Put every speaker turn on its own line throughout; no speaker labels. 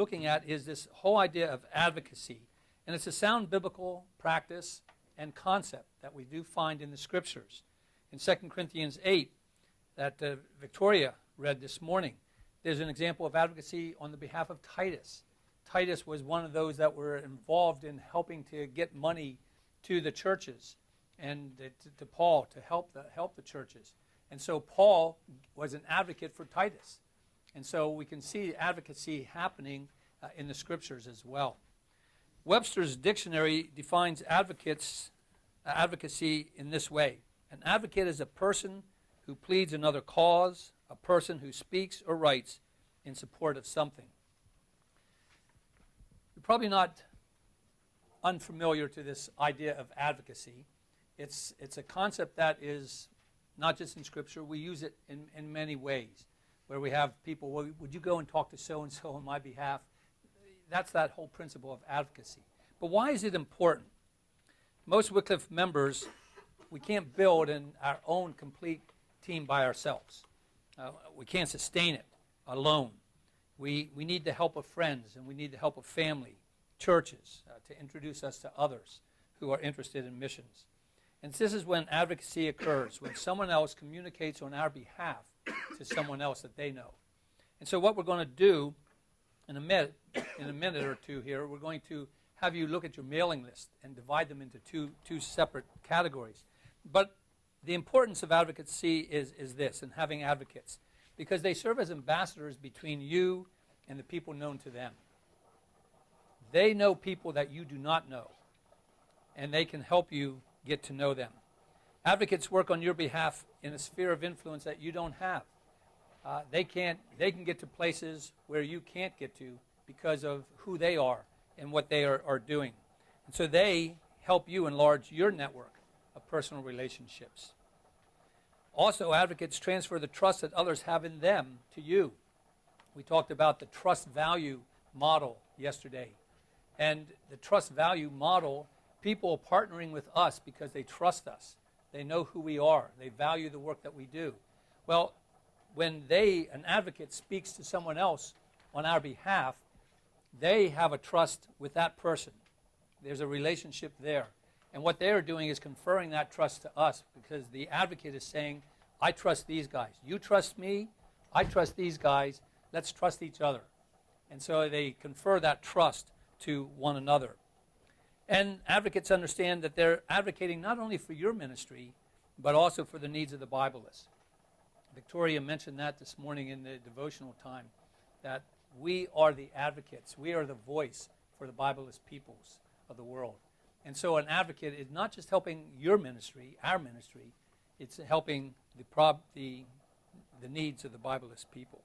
looking at is this whole idea of advocacy. And it's a sound biblical practice and concept that we do find in the Scriptures. In 2 Corinthians 8, that Victoria read this morning, there's an example of advocacy on the behalf of Titus. Titus was one of those that were involved in helping to get money to the churches and to Paul to help the churches. And so Paul was an advocate for Titus. And so we can see advocacy happening in the Scriptures as well. Webster's dictionary defines advocacy in this way. An advocate is a person who pleads another cause, a person who speaks or writes in support of something. You're probably not unfamiliar to this idea of advocacy. It's a concept that is not just in Scripture. We use it in many ways, where we have people, well, would you go and talk to so-and-so on my behalf? That's that whole principle of advocacy. But why is it important? Most Wycliffe members, we can't build our own complete team by ourselves. We can't sustain it alone. We need the help of friends, and we need the help of family, churches, to introduce us to others who are interested in missions. And this is when advocacy occurs, when someone else communicates on our behalf to someone else that they know. And so what we're going to do in a minute or two here, we're going to have you look at your mailing list and divide them into two separate categories. But the importance of advocacy is this, and having advocates, because they serve as ambassadors between you and the people known to them. They know people that you do not know, and they can help you get to know them. Advocates work on your behalf in a sphere of influence that you don't have. They can get to places where you can't get to because of who they are and what they are doing. And so they help you enlarge your network of personal relationships. Also, advocates transfer the trust that others have in them to you. We talked about the trust value model yesterday. And the trust value model, people are partnering with us because they trust us. They know who we are. They value the work that we do. Well, when an advocate speaks to someone else on our behalf, they have a trust with that person. There's a relationship there. And what they're doing is conferring that trust to us, because the advocate is saying, I trust these guys. You trust me. I trust these guys. Let's trust each other. And so they confer that trust to one another. And advocates understand that they're advocating not only for your ministry, but also for the needs of the Biblists. Victoria mentioned that this morning in the devotional time, that we are the advocates. We are the voice for the Biblist peoples of the world. And so an advocate is not just helping your ministry, our ministry, it's helping the needs of the Biblist people.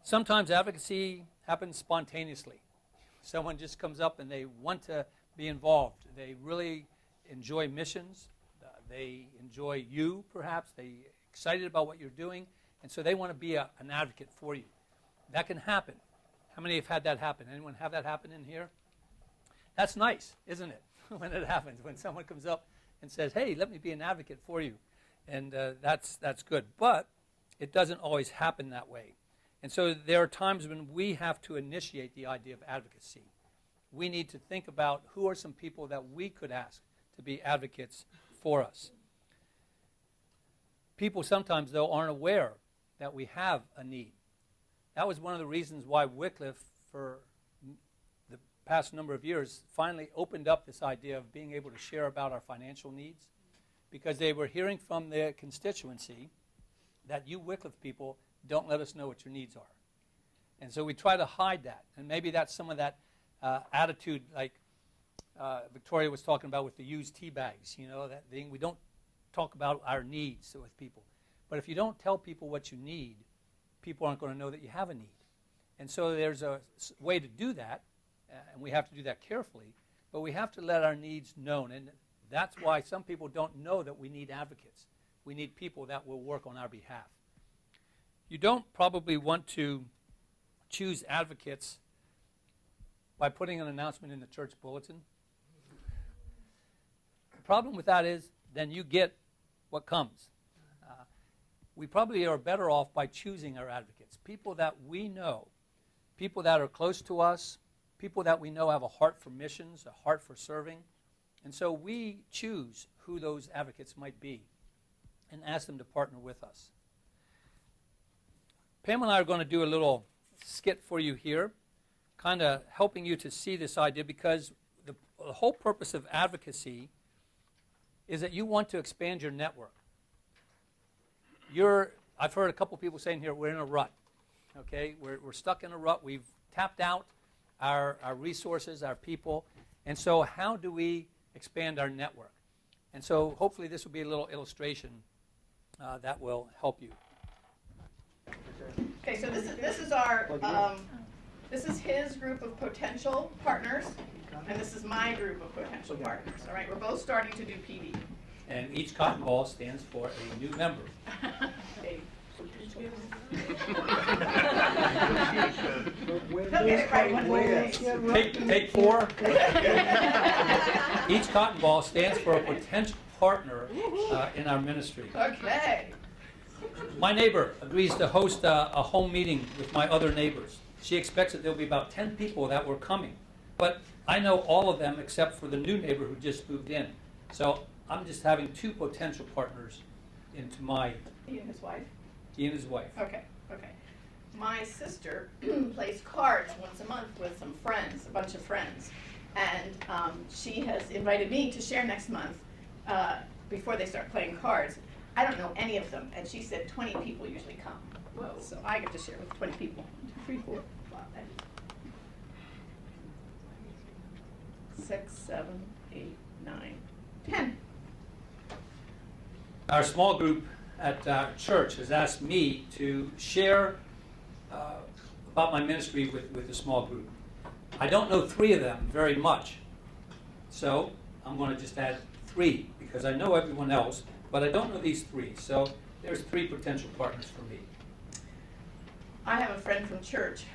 Sometimes advocacy happens spontaneously. Someone just comes up and they want to be involved. They really enjoy missions. They enjoy you, perhaps. They're excited about what you're doing, and so they want to be an advocate for you. That can happen. How many have had that happen? Anyone have that happen in here? That's nice, isn't it, when it happens, when someone comes up and says, hey, let me be an advocate for you. And that's good. But it doesn't always happen that way. And so there are times when we have to initiate the idea of advocacy. We need to think about who are some people that we could ask to be advocates for us. People sometimes, though, aren't aware that we have a need. That was one of the reasons why Wycliffe, for the past number of years, finally opened up this idea of being able to share about our financial needs, because they were hearing from their constituency that you Wycliffe people don't let us know what your needs are. And so we try to hide that. And maybe that's some of that attitude, like Victoria was talking about with the used tea bags, that thing. We don't talk about our needs with people. But if you don't tell people what you need, people aren't going to know that you have a need. And so there's a way to do that, and we have to do that carefully, but we have to let our needs known. And that's why some people don't know that we need advocates. We need people that will work on our behalf. You don't probably want to choose advocates by putting an announcement in the church bulletin. The problem with that is then you get what comes. We probably are better off by choosing our advocates, people that we know, people that are close to us, people that we know have a heart for missions, a heart for serving. And so we choose who those advocates might be and ask them to partner with us. Pam and I are going to do a little skit for you here, kind of helping you to see this idea, because the whole purpose of advocacy is that you want to expand your network. I've heard a couple people saying here, we're in a rut. Okay, we're stuck in a rut. We've tapped out our resources, our people, and so how do we expand our network? And so hopefully this will be a little illustration that will help you.
Okay, so this is our this is his group of potential partners, and this is my group of potential partners. All right, we're both starting to do PD.
And each cotton ball stands for a new member.
He'll get it right one of these days.
Take 4. Each cotton ball stands for a potential partner in our ministry.
Okay.
My neighbor agrees to host a home meeting with my other neighbors. She expects that there'll be about 10 people that were coming. But I know all of them except for the new neighbor who just moved in. So I'm just having 2 potential partners into my...
He and his wife?
He and his wife.
Okay, okay. My sister plays cards once a month with some friends, a bunch of friends. And she has invited me to share next month before they start playing cards. I don't know any of them, and she said 20 people usually come. Whoa. So I get to share with 20 people. 1, 2, 3, 4, 5, 6, 7, 8, 9, 10.
Our small group at our church has asked me to share about my ministry with the small group. I don't know 3 of them very much, so I'm going to just add 3 because I know everyone else, but I don't know these 3. So there's 3 potential partners for me.
I have a friend from church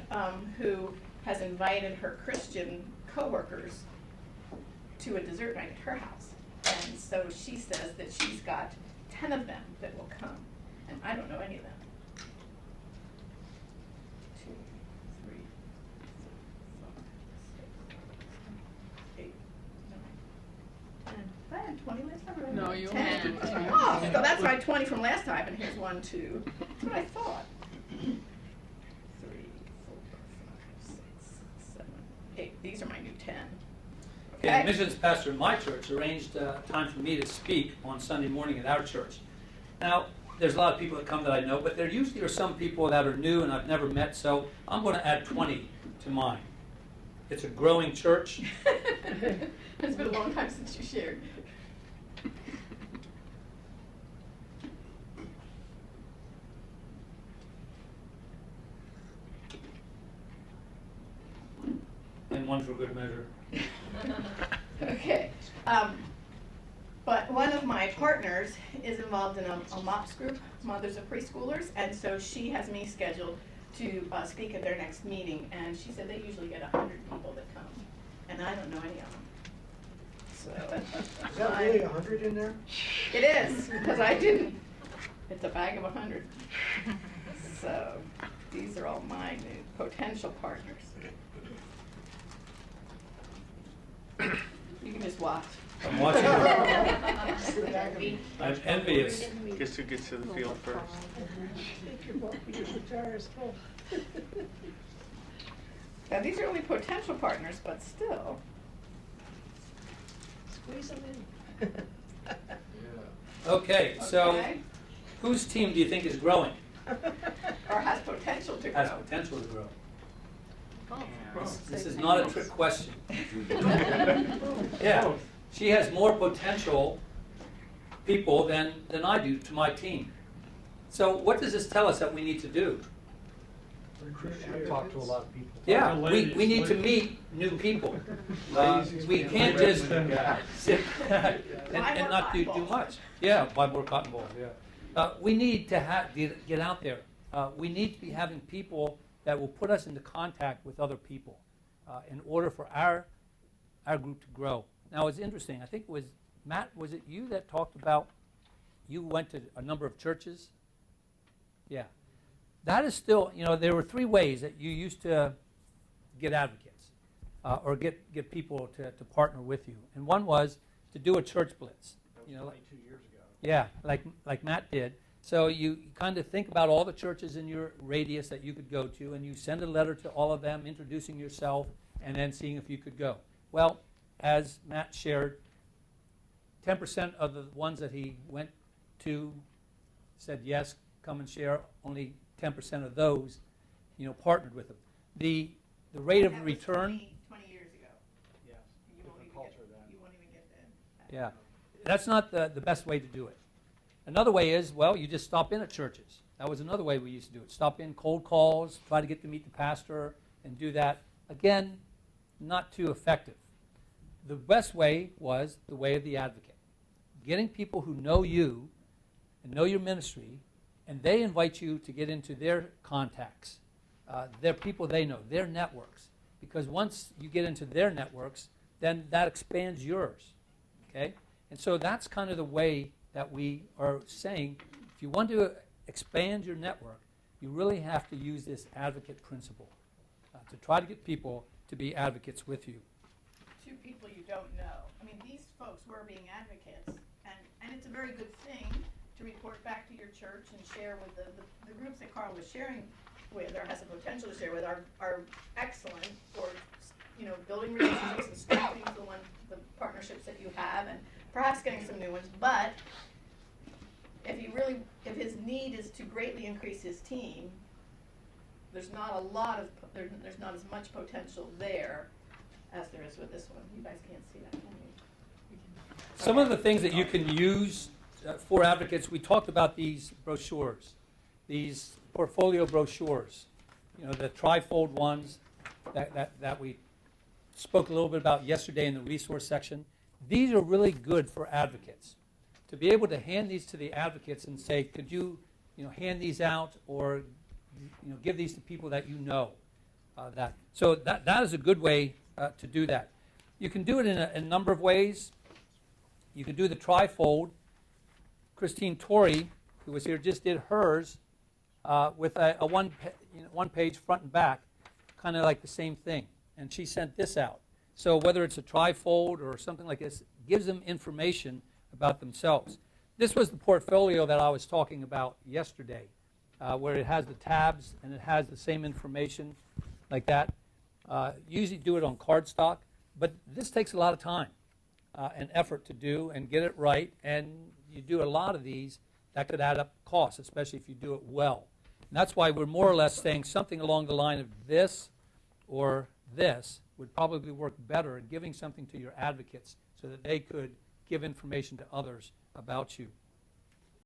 who has invited her Christian coworkers to a dessert night at her house. And so she says that she's got 10 of them that will come. And I don't know any of them. 2, 3, 4, 5, 6, 7, 8, 9, 10. I had 20 last time.
No, you
10.
only did 10.
Oh, so that's my 20 from last time, and here's 1, 2. That's what I thought. 3, 4, 5, 6, 7, 8. These are my new 10.
Okay. The missions pastor in my church arranged time for me to speak on Sunday morning at our church. Now, there's a lot of people that come that I know, but there usually are some people that are new and I've never met, so I'm going to add 20 to mine. It's a growing church.
It's been a long time since you shared.
And 1 for good measure.
Okay. But one of my partners is involved in a MOPS group, Mothers of Preschoolers, and so she has me scheduled to speak at their next meeting, and she said they usually get 100 people that come, and I don't know any of them. So
Is that really 100 in there?
it is, because I didn't. It's a bag of 100. So these are all my new potential partners. You can just watch.
I'm watching. I'm envious.
Guess who gets to the field first?
Now these are only potential partners, but still.
Squeeze them in.
Okay, so
Okay.
whose team do you think is growing?
Or has potential to
Has
grow.
potential to grow.
Well,
This is not a trick question. Yeah, she has more potential people than I do to my team. So what does this tell us that we need to do?
I've talked to a lot of people.
Yeah, we need to meet new people. We can't just sit and not do much. Yeah, buy more cotton balls, yeah. We need to get out there. We need to be having people that will put us into contact with other people in order for our group to grow. Now, it's interesting. I think it was, Matt, was it you that talked about you went to a number of churches? Yeah. That is still, there were 3 ways that you used to get advocates or get people to partner with you. And one was to do a church blitz.
That
You
was
know,
22 years ago.
yeah, like Matt did. So you kind of think about all the churches in your radius that you could go to, and you send a letter to all of them introducing yourself and then seeing if you could go. Well, as Matt shared, 10% of the ones that he went to said yes, come and share. Only 10% of those, partnered with him. The rate of
That was
return,
20 years ago.
Yes.
You won't
Different
even
culture
get,
then.
you won't even get that.
yeah, that's not the best way to do it. Another way is, well, you just stop in at churches. That was another way we used to do it. Stop in, cold calls, try to get to meet the pastor and do that. Again, not too effective. The best way was the way of the advocate. Getting people who know you and know your ministry, and they invite you to get into their contacts, their people they know, their networks. Because once you get into their networks, then that expands yours. Okay? And so that's kind of the way that we are saying, if you want to expand your network, you really have to use this advocate principle to try to get people to be advocates with you.
Two people you don't know. I mean, these folks were being advocates, and it's a very good thing to report back to your church and share with the groups that Carl was sharing with, or has the potential to share with, are excellent for, building relationships and strengthening the partnerships that you have, and perhaps getting some new ones. But if his need is to greatly increase his team, there's not there's not as much potential there as there is with this one. You guys can't see that, can you?
Some of the things that you can use for advocates, we talked about these brochures, these portfolio brochures, the trifold ones that we spoke a little bit about yesterday in the resource section. These are really good for advocates. To be able to hand these to the advocates and say, could you, hand these out or, give these to people that you know. So that is a good way to do that. You can do it in a number of ways. You can do the trifold. Christine Torrey, who was here, just did hers with a one page front and back, kind of like the same thing. And she sent this out. So whether it's a trifold or something like this, gives them information about themselves. This was the portfolio that I was talking about yesterday, where it has the tabs and it has the same information like that. Usually do it on cardstock, but this takes a lot of time and effort to do and get it right. And you do a lot of these, that could add up costs, especially if you do it well. And that's why we're more or less saying something along the line of this or this would probably work better at giving something to your advocates so that they could give information to others about you.